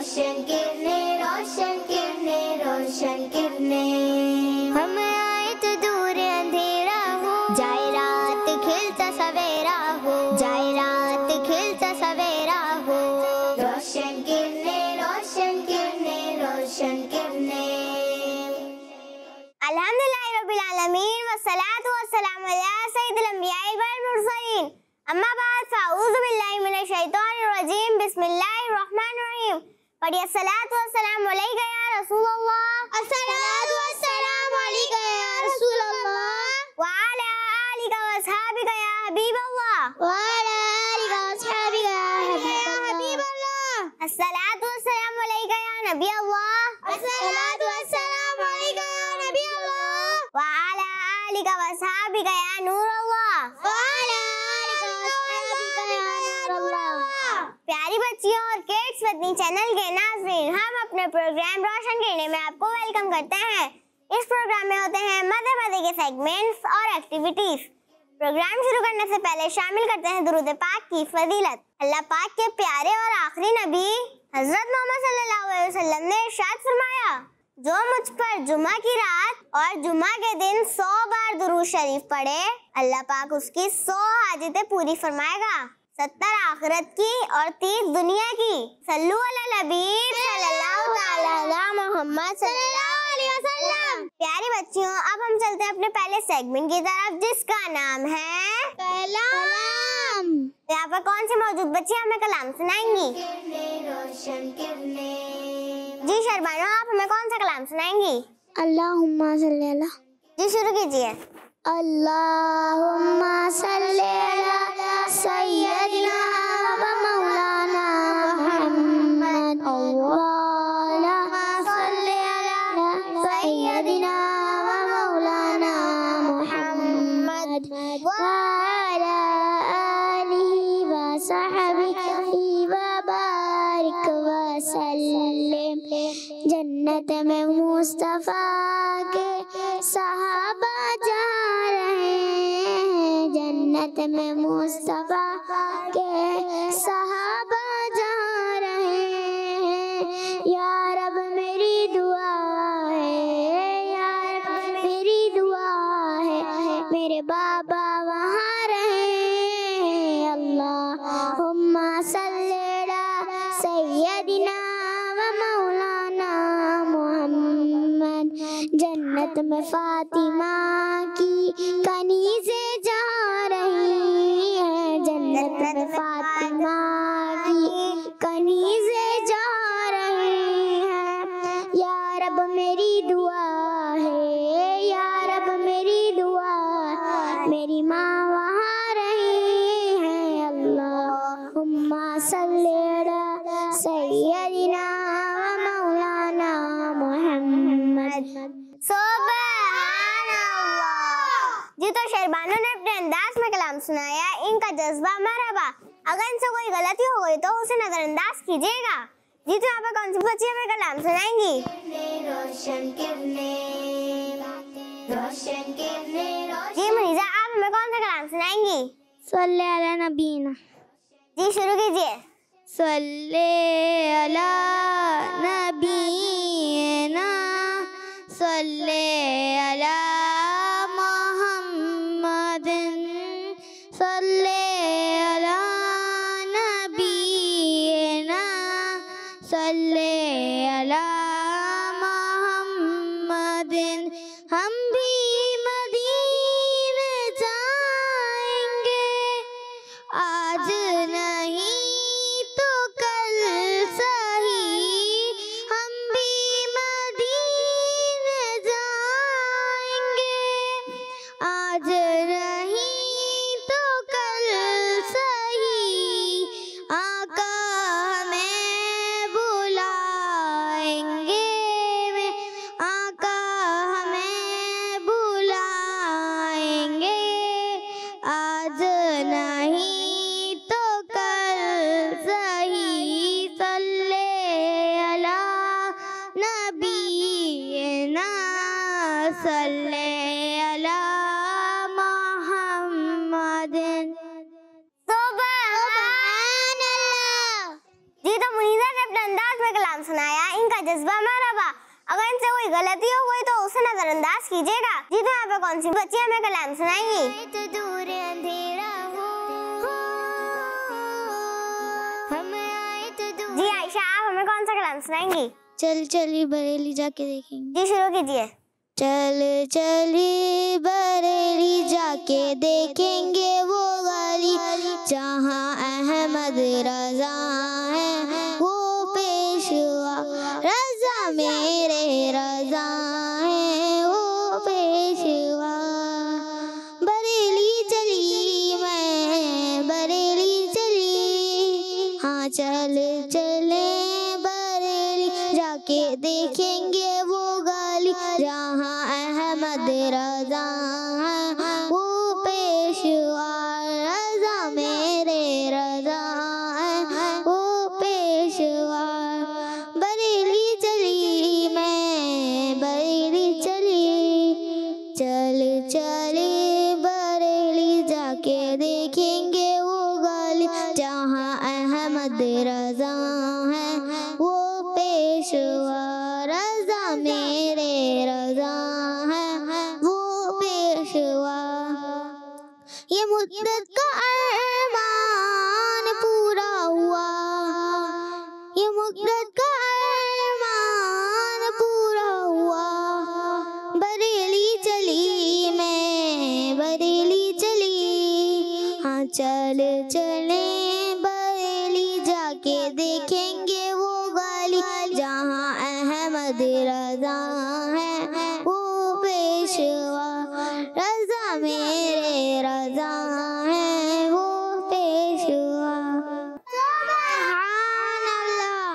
रोशन किरणें, रोशन किरणें, रोशन किरणें। हम आए तो दूर अंधेरा हो, जाए रात खिलता सवेरा हो, जाए रात खिलता सवेरा हो। रोशन किरणें, रोशन किरणें, रोशन किरणें। अल्हम्दुलिल्लाहि रब्बिल आलमीन वस्सलातु वस्सलामु अला सय्यिदिल अंबिया'i वल मुरसलीन। अम्मा बाद फ़अऊज़ु बिल्लाहि मिनश शैतानिर रजीम। बिस्मिल्लाहिर रहमानिर रहीम। पढ़िए अस्सलातु वस्सलामु अलैका या रसूलल्लाह। अस्सलातु वस्सलामु अलैका या रसूलल्लाह व अला आलिका व अस्हाबिका या हबीबल्लाह, व अला आलिका व अस्हाबिका या हबीबल्लाह। अस्सलातु वस्सलामु अलैका या नबी अल्लाह। अस्सलातु वस्सलामु अलैका या नबी अल्लाह व अला आलिका व अस्हाबिका या नूर अल्लाह, व अला आलिका व अस्हाबिका या नूर अल्लाह। प्यारी बच्चियों और किड्स वतनी चैनल के नाज़रीन, हम अपने प्रोग्राम रोशन करने में आपको वेलकम करते हैं। इस प्रोग्राम में होते हैं मज़े के सेगमेंट्स और एक्टिविटीज। प्रोग्राम शुरू करने से पहले शामिल करते हैं दुरूद पाक की फजीलत। अल्लाह पाक के प्यारे और आखिरी नबी हजरत मोहम्मद सल्लल्लाहु अलैहि वसल्लम ने इरशाद फरमाया, जो मुझ पर जुमा की रात और जुमा के दिन 100 बार दुरूद शरीफ पढ़े, अल्लाह पाक उसकी 100 हाजतें पूरी फरमाएगा, 70 आखिरत की और 30 दुनिया की। सल्लु अला नबी सल्लल्लाहु तआला अला मुहम्मद सल्लल्लाहु अलैहि वसल्लम। प्यारी बच्चियों, अब हम चलते हैं अपने पहले सेगमेंट की तरफ, जिसका नाम है कलाम। यहाँ पर कौन सी मौजूद बच्ची हमें कलाम सुनाएंगी? रोशन किरणें। जी शरबानो, आप हमें कौन सा कलाम सुनाएंगी? अल्लाहुम्मा सल्ली अला। जी शुरू कीजिए। अल्लाहुम्मा सल्ली अला सय्यदिना व मौलाना मुहम्मद। अल्लाहुम्मा सल्ली अला सय्यदिना व मौलाना मुहम्मद व अला आलिहि व सहबिहि व बारिक व सल्लिम। जन्नत में मुस्तफा के सहाबा जा रहे हैं, जन्नत में मुस्तफा के सहाबा जा रहे हैं। या रब मेरी दुआ है, या रब मेरी दुआ है, मेरे बाबा वहाँ रहे हैं। अल्लाहुम्मा सल्ली अला सय्यदिना व मौलाना मुहम्मद। जन्नत में फातिमा की कनीज़ें जा रही हैं, जन्नत में फातिमा की कनीज़ें जा रही हैं। या रब मेरी दुआ है, या रब मेरी दुआ, मेरी माँ वहाँ रही है। अल्लाहुम्मा सल्ली अला सय्यदिना व मौलाना मुहम्मद। जी तो शरबानो ने अपने अंदाज में कलाम सुनाया, इनका जज्बा मरहबा। अगर इनसे कोई गलती हो गई तो उसे नजरअंदाज कीजिएगा। जी तो यहाँ पे कौन सी बच्ची हमें कलाम सुनाएंगी? रोशन किरणें, रोशन किरणें। जी मुनीजा, आप हमें कौन सा कलाम सुनाएंगी? सल्ले अला नबीना। जी शुरू कीजिए। सल्ले अला नबीना, सल्ले अला मुहम्मदिन, सल्ले अला नबीना, सल्ले अला मुहम्मदिन। हम भी मदीने जाएंगे, आज नहीं तो कल सही। हम भी मदीने जाएंगे, आज नहीं तो कल सही। आका हमें बुलाएंगे, आका हमें बुलाएंगे, आज नहीं तो कल सही। सल्ले अला नबीना, सल्ले अला मुहम्मदिन। सुभान अल्लाह। जी तो मुनीजा ने अपने अंदाज में कलाम जज्बा मरहबा। अगर इनसे कोई गलती हो गई तो उसे नजरअंदाज कीजिएगा। जी तो यहाँ पे कौन सी बच्ची हमें कलाम सुनाएंगी? जी आयशा, आप हमें कौन सा कलाम सुनाएंगी? चल चली बरेली जाके देखेंगे। जी शुरू कीजिए। चल चली बरेली जाके देखेंगे वो गली जहाँ अहमद रजा है वो पेशवा, रजा मेरे रजा है वो पेशवा। बरेली चली मैं बरेली चली, हाँ चल चले बरेली जाके देखेंगे वो गली जहाँ अहमद रजा है वो पेशवा, रजा मेरे रजा है वो पेशवा। बरेली चली मैं बरेली चली, चल चली बरेली जाके देखेंगे वो गली जहाँ अहमद रजा है वो पेशवा, रजा मेरे रजा है वो पेशवा। ये मुद्दत का अरमान पूरा हुआ, ये मुद्दत का अरमान पूरा हुआ। बरेली चली मैं बरेली चली, हाँ चल चले बरेली जाके देखेंगे वो गली जहाँ अहमद रजा है वो पेशवा, रजा मेरे रजा है वो पेशवा। सुभान अल्लाह।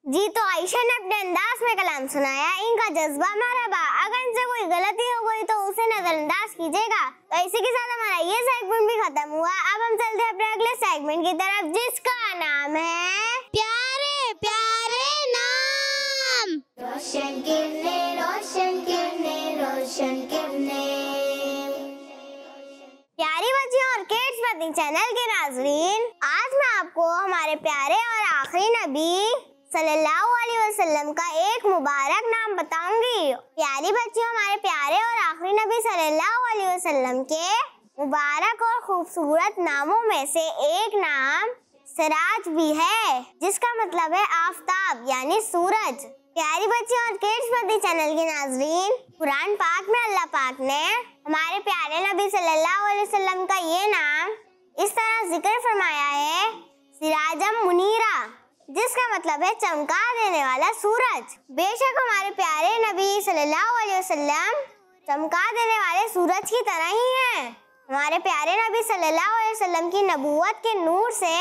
जी तो आयशा ने अपने अंदाज में कलाम सुनाया, इनका जज्बा मरहबा। अगर इनसे कोई गलती हो गई तो उसे नजरअंदाज कीजिएगा। तो इसी के साथ हमारा ये सेगमेंट भी खत्म हुआ। अब हम चलते हैं अपने अगले सेगमेंट की तरफ जिसका नाम है प्यारे प्यारे नाम। रोशन किरने रोशन किरने रोशन किरने। प्यारी बच्चियों और किड्स बतिंग चैनल के नाजरीन, आज मैं आपको हमारे प्यारे और आखिरी नबी सल्लल्लाहु अलैहि वसल्लम का एक मुबारक नाम बताऊंगी। प्यारी बच्चियों, हमारे प्यारे और आखिरी नबी सल्लल्लाहु अलैहि वसल्लम के मुबारक और खूबसूरत नामों में से एक नाम सिराज भी है, जिसका मतलब है आफताब यानी सूरज। प्यारी बच्चियों और किड्स बतिंग चैनल के नाजरीन, कुरान पाक में अल्लाह पाक ने हमारे प्यारे नबी सल्लल्लाहु अलैहि वसल्लम का ये नाम इस तरह जिक्र फरमाया है, सिराजम मुनीरा, जिसका मतलब है चमका देने वाला सूरज। बेशक हमारे प्यारे नबी सल्लल्लाहु अलैहि वसल्लम चमका देने वाले सूरज की तरह ही हैं। हमारे प्यारे नबी सल्लल्लाहु अलैहि वसल्लम की नबूवत के नूर से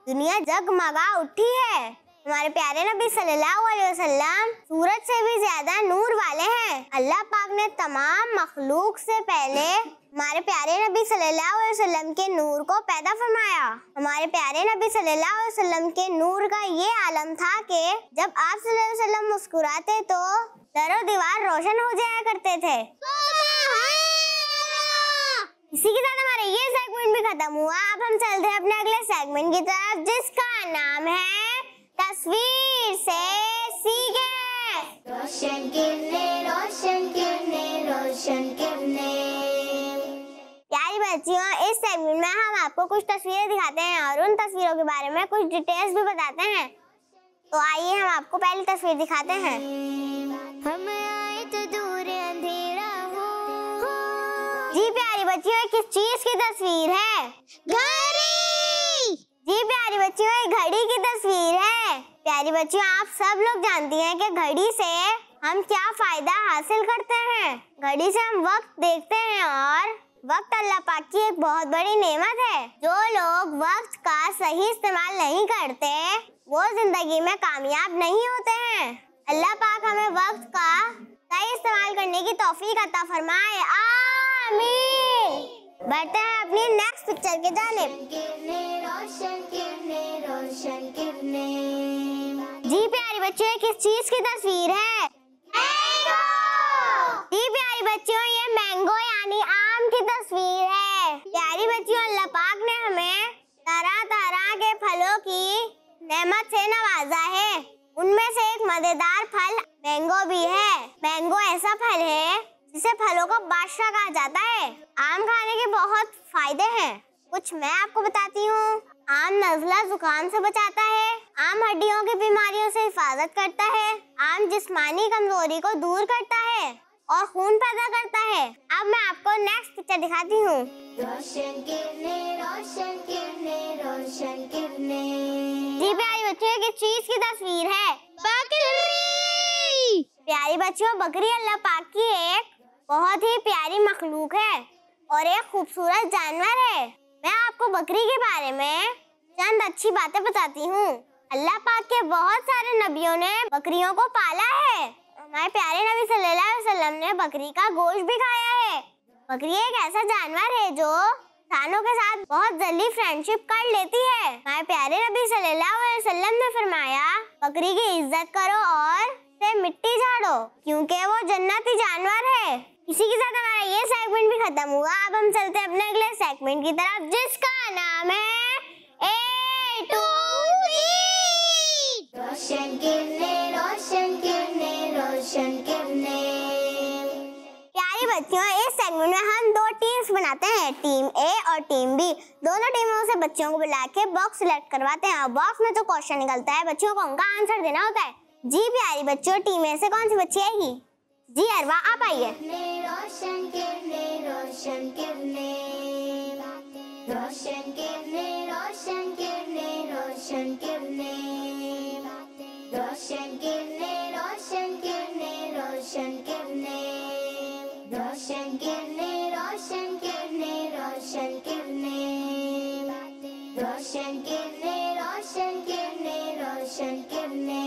दुनिया जगमगा उठी है। हमारे प्यारे नबी सल्लल्लाहु अलैहि वसल्लम सूरज से भी ज्यादा नूर वाले हैं। अल्लाह पाक ने तमाम मखलूक से पहले हमारे प्यारे नबी सल्लल्लाहु अलैहि वसल्लम के नूर को पैदा फरमाया। हमारे प्यारे नबी सल्लल्लाहु अलैहि वसल्लम के नूर का ये आलम था कि जब आप सल्लल्लाहु अलैहि वसल्लम मुस्कुराते तो दरो दीवार रोशन हो जाया करते थे। इसी के साथ हमारा ये सेगमेंट भी खत्म हुआ। अब हम चलते हैं अपने अगले सेगमेंट की तरफ जिसका नाम है तस्वीर से सीखे। रोशन किरने रोशन किरने रोशन किरने। प्यारी बच्चियों, इस सेगमेंट में हम आपको कुछ तस्वीरें दिखाते हैं और उन तस्वीरों के बारे में कुछ डिटेल्स भी बताते हैं। तो आइए हम आपको पहली तस्वीर दिखाते हैं। हम आए तो दूर अंधेरा हो। जी प्यारी बच्चियों, किस चीज की तस्वीर है? घड़ी। जी प्यारी बच्चियों, ये घड़ी की तस्वीर है। प्यारी बच्चियों, आप सब लोग जानती हैं कि घड़ी से हम क्या फायदा हासिल करते हैं। घड़ी से हम वक्त देखते हैं और वक्त अल्लाह पाक की एक बहुत बड़ी नेमत है। जो लोग वक्त का सही इस्तेमाल नहीं करते वो जिंदगी में कामयाब नहीं होते हैं। अल्लाह पाक हमें वक्त का सही इस्तेमाल करने की तौफीक अता फरमाए, आमीन। बढ़ते हैं अपनी नेक्स्ट पिक्चर के जानिब। जी प्यारी बच्चियों, किस चीज की तस्वीर है? जी प्यारी बच्चियों, ये मैंगो यानी आम की तस्वीर है। प्यारी बच्चियों, अल्लाह पाक ने हमें तरह तरह के फलों की नेमत से नवाजा है। उनमें से एक मजेदार फल मैंगो भी है। मैंगो ऐसा फल है जिसे फलों का बादशाह कहा जाता है। आम खाने के बहुत फायदे हैं, कुछ मैं आपको बताती हूँ। आम नज़ला जुकाम से बचाता है। आम हड्डियों की बीमारियों से हिफाजत करता है। आम जिस्मानी कमजोरी को दूर करता है और खून पैदा करता है। अब मैं आपको नेक्स्ट पिक्चर दिखाती हूँ। रोशन किरने, रोशन किरने, रोशन किरने। जी प्यारी बच्चियों, किस चीज की तस्वीर है? बकरी। प्यारी बच्चियों, बकरी अल्लाह पाक की एक बहुत ही प्यारी मखलूक है और एक खूबसूरत जानवर है। मैं आपको बकरी के बारे में चंद अच्छी बातें बताती हूँ। अल्लाह पाक के बहुत सारे नबियों ने बकरियों को पाला है। हमारे प्यारे नबी सल्लल्लाहु अलैहि वसल्लम ने बकरी का गोश्त भी खाया है। बकरी एक ऐसा जानवर है जो इंसानों के साथ बहुत जल्दी फ्रेंडशिप कर लेती है। हमारे प्यारे नबी सल्लल्लाहु अलैहि वसल्लम ने फरमाया, बकरी की इज्जत करो और से मिट्टी झाड़ो, क्योंकि वो जन्नती जानवर है। इसी के साथ हमारा ये सेगमेंट भी खत्म हुआ। अब हम चलते हैं अपने अगले सेगमेंट की तरफ, जिसका नाम है ए टू ज़ेड। रोशन किरने, रोशन किरने, रोशन किरने। प्यारी बच्चियों, इस सेगमेंट में हम दो टीम्स बनाते हैं, टीम ए और टीम बी। दोनों टीमों से बच्चों को बुला के बॉक्स सिलेक्ट करवाते हैं और बॉक्स में जो क्वेश्चन निकलता है बच्चों को उनका आंसर देना होता है। जी प्यारी बच्चों, टीम ए से कौन सी बच्ची आएगी? जी अरवा, आप आइए। रोशन किरने, रोशन किरने, रोशन किरने, रोशन किरने, रोशन किरने, रोशन किरने, रोशन किरने, रोशन किरने, रोशन किरने, रोशन किरने, रोशन किरने, रोशन किरने, रोशन किरने, रोशन किरने,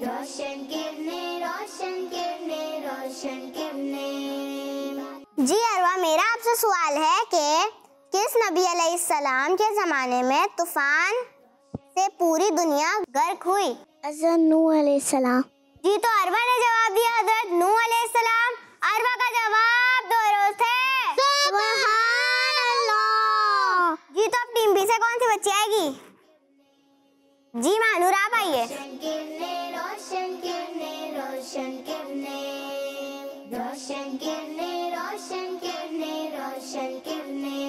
रोशन किरने, रोशन किरने, रोशन किरने। जी अरवा, मेरा आपसे सवाल है कि किस नबी अलैहिस्सलाम के जमाने में तूफान से पूरी दुनिया गर्क हुई? हज़रत नूह अलैहिस्सलाम। जी तो अरवा ने जवाब दिया हज़रत नूह अलैहिस्सलाम। अरवा का जवाब दुरुस्त है। सुभान अल्लाह। जी तो अब टीम बी से कौन सी बच्ची आएगी? जी मानूर, आप आइए। रोशन किरने, रोशन किरने, रोशन किरने, रोशन किरने, रोशन किरने, रोशन किरने,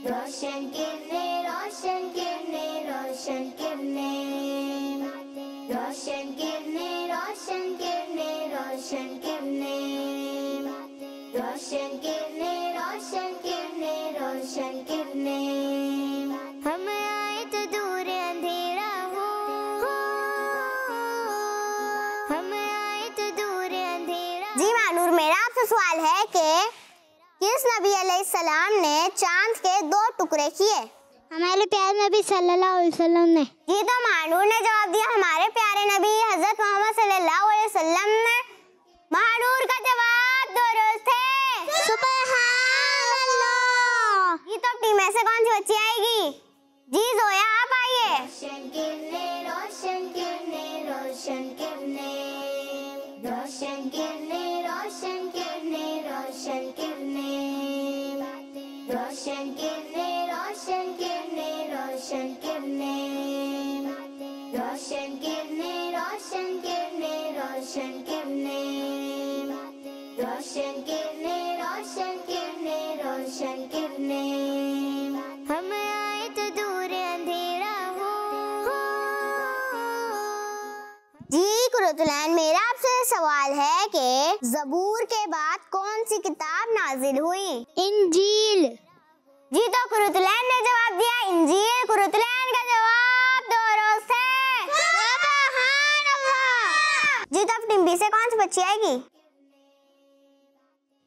रोशन किरने, रोशन किरने, रोशन किरने, रोशन किरने, रोशन किरने, रोशन किरने, रोशन किरने, रोशन किरने, रोशन किरने। हम आए तो दूर अंधेरा हो, हम आए तो दूर अंधेरा। जी मानूर, मेरा आपसे सवाल है कि किस नबी अलैहिस्सलाम ने चांद के 2 टुकड़े किए? हमारे प्यारे नबी सल्लल्लाहु अलैहि वसल्लम ने। जी तो मानूर ने जवाब दिया हमारे प्यारे नबी हजरत मोहम्मद सल्लल्लाहु अलैहि वसल्लम ने। मानूर का जवाब दुरुस्त है। सुभान अल्लाह। जी तो टीम में से कौन सी बच्ची आएगी? जी जोया, आप आइए। रोशन किरने, रोशन किरने, रोशन किरने, रोशन किरने, रोशन किरने, रोशन किरने, रोशन किरने, रोशन किरने, रोशन किरने, रोशन किरने, रोशन किरने, रोशन किरने, रोशन किरने, रोशन किरने, रोशन किरने। हम आए तो दूर अंधेरा हो। जी कुरतुलैन, मेरा आपसे सवाल है कि ज़बूर के बाद कौन सी किताब नाजिल हुई? इंजील। जी तो कुरतुलैन ने जवाब दिया इंजील। कुरतुलैन का जवाब दुरुस्त है। सुभान अल्लाह। जी तो टीम बी से कौन सी बच्ची आएगी?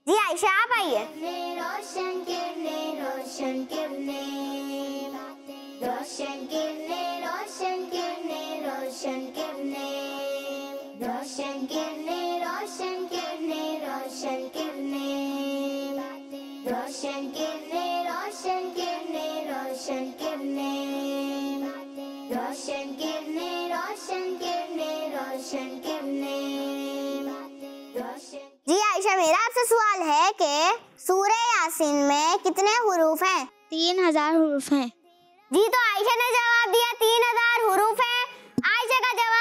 जी आयशा, आप आइए। रोशन किरने, रोशन किरने, रोशन किरने, रोशन किरने, रोशन किरने, रोशन किरने, रोशन किरने, रोशन किरने, रोशन किरने, रोशन किरने, रोशन किरने, रोशन किरने, रोशन किरने, रोशन किरने, रोशन। जी आयशा, मेरा आपसे सवाल है कि सूरह यासीन में कितने हुरूफ हैं? 3000 हुरूफ हैं। जी तो आयशा ने जवाब दिया 3000 हुरूफ हैं। आयशा का जवाब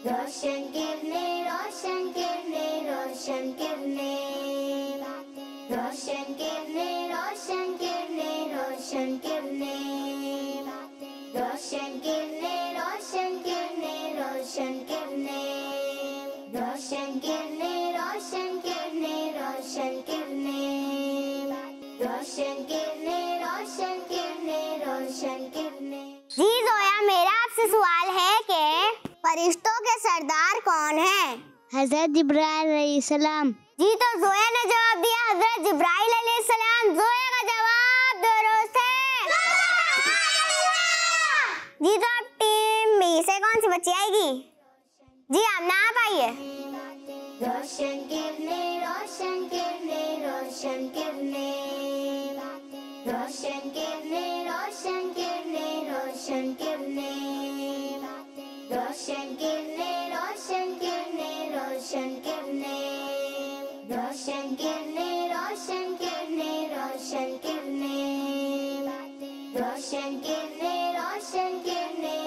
रोशन किरने, रोशन किरने, रोशन किरने, रोशन किरने, रोशन किरने, रोशन किरने, रोशन किरने, रोशन किरने, रोशन किरने, रोशन किरने, रोशन किरने, रोशन किरने, रोशन किरने, रोशन किरने, रोशन किरने। जी जोया, मेरा आपसे सवाल है कि फरिश्तों के सरदार कौन है? हजरत जिब्राइल अलैहिस्सलाम। जी तो जोया ने जवाब दिया हजरत जिब्राइल अलैहिस्सलाम। जोया का जवाब दुरुस्त है। जी तो अब टीम बी से कौन सी बच्ची आएगी? जी आमना, आप आइए। रोशन किरने, रोशन किरने, रोशन किरने, रोशन किरने, रोशन किरने, रोशन किरने, रोशन किरने, रोशन किरने, रोशन किरने, रोशन किरने, रोशन किरने, रोशन किरने, रोशन किरने, रोशन किरने,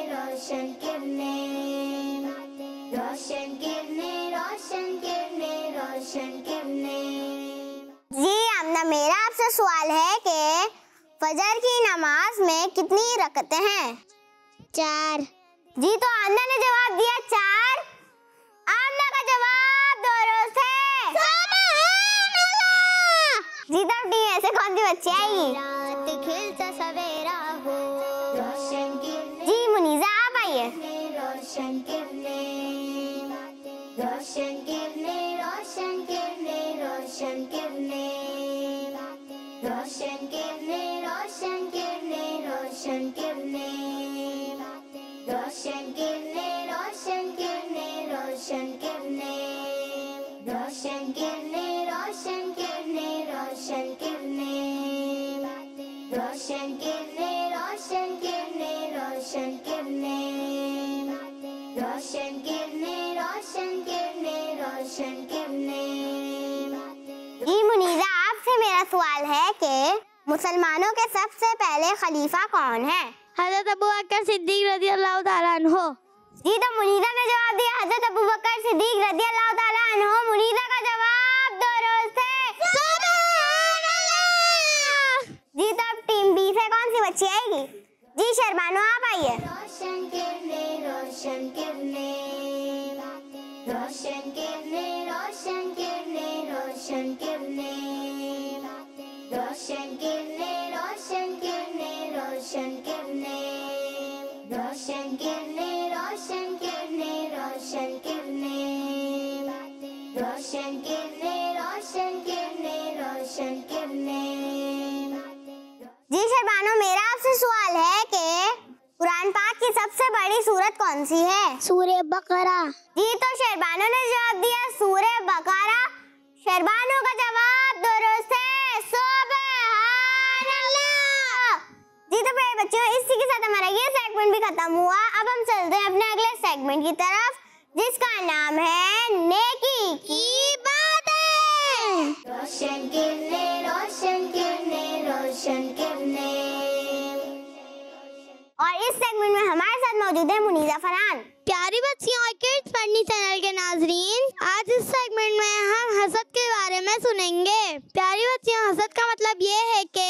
रोशन किरने, रोशन किरने, रोशन किरने, रोशन किरने। जी आमना, मेरा आपसे सवाल है कि फजर की नमाज में कितनी रकतें हैं? 4। जी तो आमना ने जवाब दिया 4। आमना का जवाब दुरुस्त है। जी तो टीम ऐसे कौन सी बच्ची आएगी? रात खिलता सवेरा हो, रोशन किरने, जी मुनीजा, आप आइए। रोशन किरने, रोशन किरने, रोशन किरने, रोशन किरने, रोशन किरने, रोशन किरने, रोशन किरने, रोशन किरने, रोशन किरने, रोशन किरने, रोशन किरने, रोशन किरने, रोशन किरने, रोशन किरने, रोशन किरने, रोशन किरने, रोशन किरने, रोशन किरने, रोशन किरने। जी मुनीजा, आपसे मेरा सवाल है कि मुसलमानों के सबसे पहले खलीफा कौन है? हजरत अबू बकर सिद्दीक रज़ी अल्लाह ताला अन्हो। जी तो मुनीजा ने जवाब दिया हजरत अबू बकर सिद्दीक रज़ी अल्लाह ताला अन्हो। मुनीजा का जवाब दुरुस्त है। जी तो अब टीम बी से कौन सी बच्ची आएगी? जी शर्मानो, आप आइए। रोशन किरने, रोशन किरने, रोशन किरने, रोशन किरने, रोशन किरने, रोशन किरने, रोशन किरने, रोशन किरने, रोशन किरने, रोशन किरने, रोशन किरने, रोशन किरने, रोशन किरने, रोशन किरने। जी शर्मानो, मेरा आपसे सवाल है कि कुरान पाक की सबसे बड़ी सूरत कौन सी है? सूरह बकरा। जी तो शर्बानो ने जवाब दिया सूरह बकरा। शर्बानो का जवाब दुरुस्त है। सुभान अल्लाह। जी तो प्यारे बच्चों, इसी के साथ हमारा ये सेगमेंट भी खत्म हुआ। अब हम चलते हैं अपने अगले सेगमेंट की तरफ, जिसका नाम है नेकी की बातें। रोशन किरने, रोशन किरने, रोशन किरने। और इस सेगमेंट में हमारे साथ मौजूद है मुनीजा फरहान। प्यारी बच्चियों और किड्स फनी चैनल के नाजरीन, आज इस सेगमेंट में हम हसद के बारे में सुनेंगे। प्यारी बच्चियों, हसद का मतलब ये है कि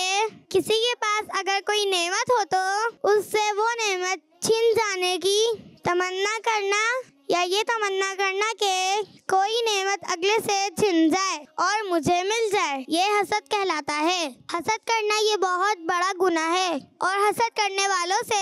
किसी के पास अगर कोई नेमत हो तो उससे वो नेमत छीन जाने की तमन्ना करना, या ये तमन्ना करना कि कोई नेमत अगले से छिन जाए और मुझे मिल जाए, ये हसद कहलाता है। हसद करना ये बहुत बड़ा गुनाह है और हसद करने वालों से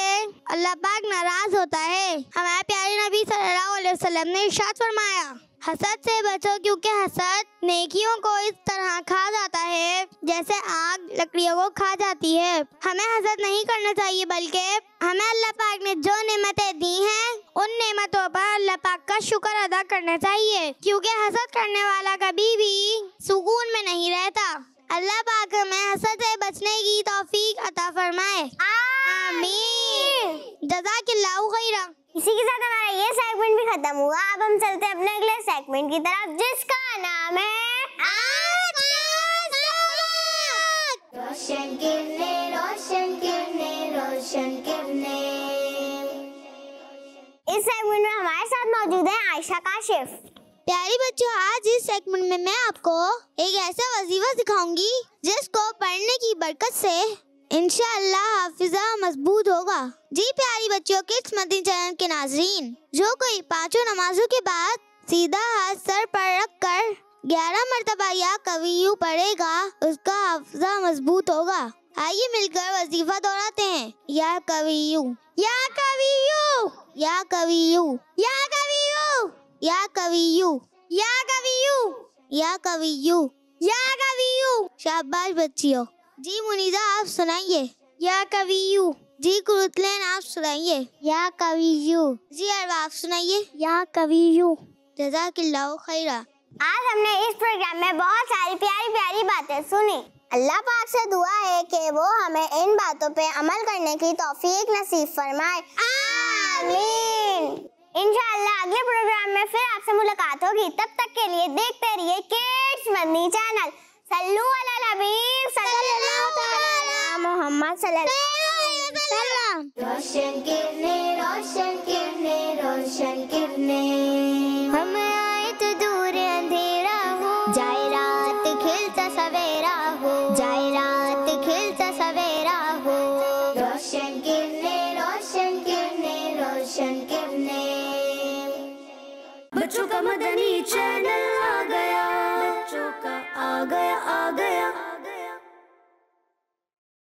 अल्लाह पाक नाराज होता है। हमारे प्यारे नबी सल्लल्लाहु अलैहि वसल्लम ने इरशाद फरमाया, हसद से बचो क्योंकि हसद नेकियों को इस तरह खा जाता है जैसे आग लकड़ियों को खा जाती है। हमें हसद नहीं करना चाहिए, बल्कि हमें अल्लाह पाक ने जो नेमतें दी हैं उन नेमतों पर अल्लाह पाक का शुक्र अदा करना चाहिए, क्योंकि हसद करने वाला कभी भी सुकून में नहीं रहता। अल्लाह पाक हमें हसद से बचने की तौफीक अता फरमाए। आमीन। जज़ाकिल्लाहु खैरा। इसी के साथ हमारा ये सेगमेंट भी खत्म हुआ। अब हम चलते हैं अपने अगले सेगमेंट की तरफ, जिसका नाम है आज का सबक। रोशन किरने, रोशन किरने, रोशन किरने। इस सेगमेंट में हमारे साथ मौजूद है आयशा काशिफ। प्यारी बच्चों, आज इस सेगमेंट में मैं आपको एक ऐसा वजीफा सिखाऊंगी जिसको पढ़ने की बरकत से इंशाअल्लाह हाफिजा मजबूत होगा। जी प्यारी बच्चों, किड्स मदनी चैनल के नाजरीन, जो कोई पांचों नमाजों के बाद सीधा हाथ सर पर रख कर 11 मरतबा या कवियू पढ़ेगा, उसका हाफिजा मजबूत होगा। आइए मिलकर वजीफा दोहराते हैं। या कवियू, या कवियू, या कवियू, या कवियू, या कवियू, या कवियू, या कवियू, या कवियू। शाबाश बच्चियों। जी मुनीजा, आप सुनाइए। या कवियू। जी कुरुतलैन, आप सुनाइए। या कवियू। जी अरवा, आप सुनाइए। या कवियू। जज़ाकिल्लाहु खैरा। आज हमने इस प्रोग्राम में बहुत सारी प्यारी प्यारी बातें सुनी। अल्लाह पाक से दुआ है कि वो हमें इन बातों पे अमल करने की तौफीक नसीब फरमाए। आमीन। इंशाअल्लाह अगले प्रोग्राम में फिर आपसे मुलाकात होगी। तब तक के लिए देखते रहिए किड्स मदनी चैनल। सल्लु अला नबी सल्लल्लाहु अलैहि मोहम्मद सल्लल्लाहु अलैहि वसल्लम। रोशन किरने, रोशन किरने, रोशन किरने, हम आए तो दूर अंधेरा हो, जाए रात खिलता सवेरा हो, जाए रात खिलता सवेरा हो। रोशन किरने, रोशन किरने, रोशन किरने। बच्चों का मदनी चैनल आ गया, बच्चों का आ गया, आ गया।